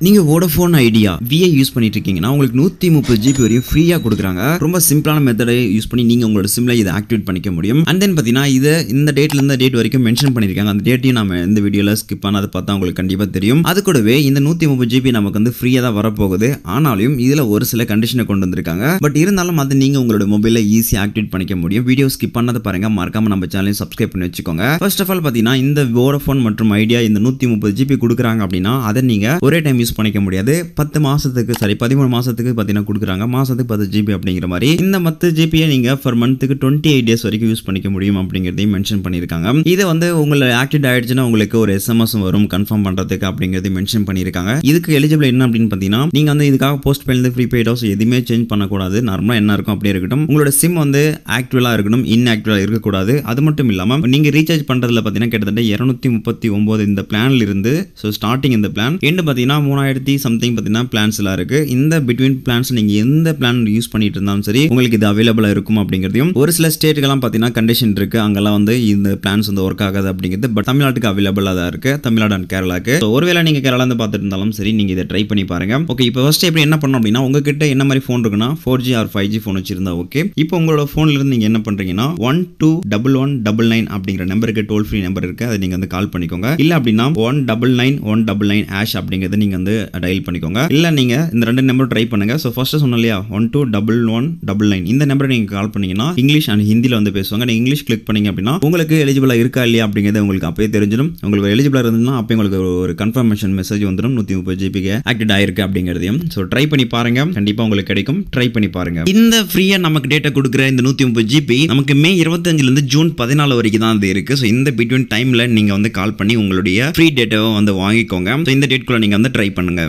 நீங்க Vodafone idea VI use பண்ணிட்டு இருக்கீங்கன்னா உங்களுக்கு 130 GB வரையும் ஃப்ரீயா கொடுக்குறாங்க. ரொம்ப சிம்பிளான மெத்தடை யூஸ் பண்ணி நீங்க உங்களோட சிம்ல இதை ஆக்டிவேட் பண்ணிக்க முடியும். அண்ட் தென் பாத்தீங்கன்னா இதை இந்த டேட்ல இருந்து டேட் வரைக்கும் மென்ஷன் பண்ணிருக்காங்க. அந்த டேட்டையும் நம்ம இந்த வீடியோல ஸ்கிப் பண்ணாத பார்த்தா உங்களுக்கு கண்டிப்பா தெரியும். அது கூடவே இந்த 130 GB நமக்கு வந்து ஃப்ரீயா தான் வரப்போகுது. ஆனாலும் இதுல ஒரு சில கண்டிஷனை கொண்டு வந்திருக்காங்க. பட் இருந்தாலும் அது நீங்க உங்களோட மொபைல்ல ஈஸியா ஆக்டிவேட் பண்ணிக்க முடியும். வீடியோ ஸ்கிப் பண்ணாத பாருங்க, மறக்காம நம்ம சேனலையும் சப்ஸ்கிரைப் பண்ணி வச்சுக்கோங்க. ஃபர்ஸ்ட் ஆஃப் ஆல் பாத்தீங்கன்னா இந்த வோடஃபோன் மற்றும் ஐடியா இந்த 130 GB கொடுக்குறாங்க அப்படின்னா அதை நீங்க ஒரே டைம் யூஸ் பண்ணிக்க முடியாது. 10 மாசத்துக்கு 13 மாசத்துக்கு பாத்தீங்கன்னா கொடுக்குறாங்க. மாசத்துக்கு 10 GB அப்படிங்கிற மாதிரி இந்த 10 GB நீங்க ஃபர் மந்த்துக்கு 28 டேஸ் வரைக்கும் யூஸ் பண்ணிக்க முடியும் அப்படிங்கறதையும் மென்ஷன் பண்ணிருக்காங்க. இதை வந்து உங்களை ஆக்டிவேட் ஆயிடுச்சுன்னா உங்களுக்கு ஒரு SMS வரும் கன்ஃபார்ம் பண்றதுக்கு அப்படிங்கறதையும் மென்ஷன் பண்ணிருக்காங்க. இதுக்கு எலிஜிபிள் என்ன அப்படின்னு பாத்தீங்கன்னா நீங்க வந்து இதுக்காக போஸ்ட் பெய்ட்ல ப்ரீபெய்டோ எதுவுமே சேஞ்ச் பண்ணக்கூடாது. நார்மலா என்ன இருக்கும் அப்படியே இருக்கட்டும். உங்களோட சிம் வந்து ஆக்டிவலா இருக்கணும், இன்ஆக்டிவலா இருக்கக்கூடாது. அது மட்டும் இல்லாம நீங்க ரீசார்ஜ் பண்றதுல பாத்தீங்கன்னா கிட்டத்தட்ட 239 இந்த பிளான்ல இருந்து ஸ்டார்டிங் இந்த பிளான் எண்ட் பாத்தீங்கன்னா 3000 சம்திங் பாத்தீங்கன்னா பிளான்ஸ் எல்லாம் இருக்கு. இந்த பிட்வீன் பிளான்ஸ் நீங்க எந்த பிளான் யூஸ் பண்ணிட்டு இருந்தாலும் சரி உங்களுக்கு இது அவைலபிளா இருக்கும் அப்படிங்கிறதையும் ஒரு சில ஸ்டேட்டுக்கெல்லாம் பாத்தீங்கன்னா கண்டிஷன் இருக்கு, அங்கெல்லாம் வந்து இந்த பிளான்ஸ் வந்து ஒர்க் ஆகாது அப்படிங்கிறது. பட் தமிழ்நாட்டுக்கு அவைலபிளா தான் இருக்கு, தமிழ்நாடு அண்ட் கேரளாக்கு. ஒருவேளை நீங்க கேரளா இருந்து பார்த்துட்டு இருந்தாலும் சரி நீங்க இதை ட்ரை பண்ணி பாருங்க. ஓகே, இப்போ ஃபர்ஸ்ட் எப்படி என்ன பண்ணணும் அப்படின்னா உங்ககிட்ட என்ன மாதிரி ஃபோன் இருக்குன்னா 4G ஆர் 5G ஃபோன் வச்சிருந்தா ஓகே. இப்போ உங்களோட ஃபோன்ல இருந்து நீங்க என்ன பண்றீங்கன்னா 121199 அப்படிங்கிற நம்பருக்கு டோல் ஃப்ரீ நம்பர் இருக்கு, அதை நீங்க வந்து கால் பண்ணிக்கோங்க. இல்ல அப்படின்னா 199199 அப்படிங்கறத நீங்க வந்து டயல் பண்ணிக்கோங்க. இல்ல நீங்க இந்த ரெண்டு நம்பர் ட்ரை பண்ணுங்க. சோ ஃபர்ஸ்ட் சொன்னேன் இல்லையா 121199 இந்த நம்பரை நீங்க கால் பண்ணீங்கன்னா இங்கிலீஷ் அண்ட் ஹிந்தில வந்து பேசுவாங்க. நீங்க இங்கிலீஷ் கிளிக் பண்ணீங்க அப்படின்னா உங்களுக்கு எலிஜிபிளா இருக்கா இல்லையா அப்படிங்கறது உங்களுக்கு அப்பவே தெரிஞ்சிடும். உங்களுக்கு எலிஜிபிளா இருந்ததுன்னா அப்பவே உங்களுக்கு ஒரு கன்ஃபர்மேஷன் மெசேஜ் வந்துடும் 130 GB ஆக்டிவேட் ஆயிருக்கு அப்படிங்கறதையும். சோ ட்ரை பண்ணி பாருங்க, கண்டிப்பா உங்களுக்கு கிடைக்கும். ட்ரை பண்ணி பாருங்க. இந்த ஃப்ரீயா நமக்கு டேட்டா கொடுக்குற இந்த 130 GB நமக்கு மே 25 இருந்து ஜூன் 14 வரைக்கும் தான் அது இருக்கு. சோ இந்த பிட்வீன் டைம்ல நீங்க வந்து கால் பண்ணி உங்களுடைய ஃப்ரீ டேட்டாவை வந்து வாங்கிக்கோங்க. சோ இந்த டேட்குள்ள நீங்க வந்து ட்ரை பண்ணுங்க.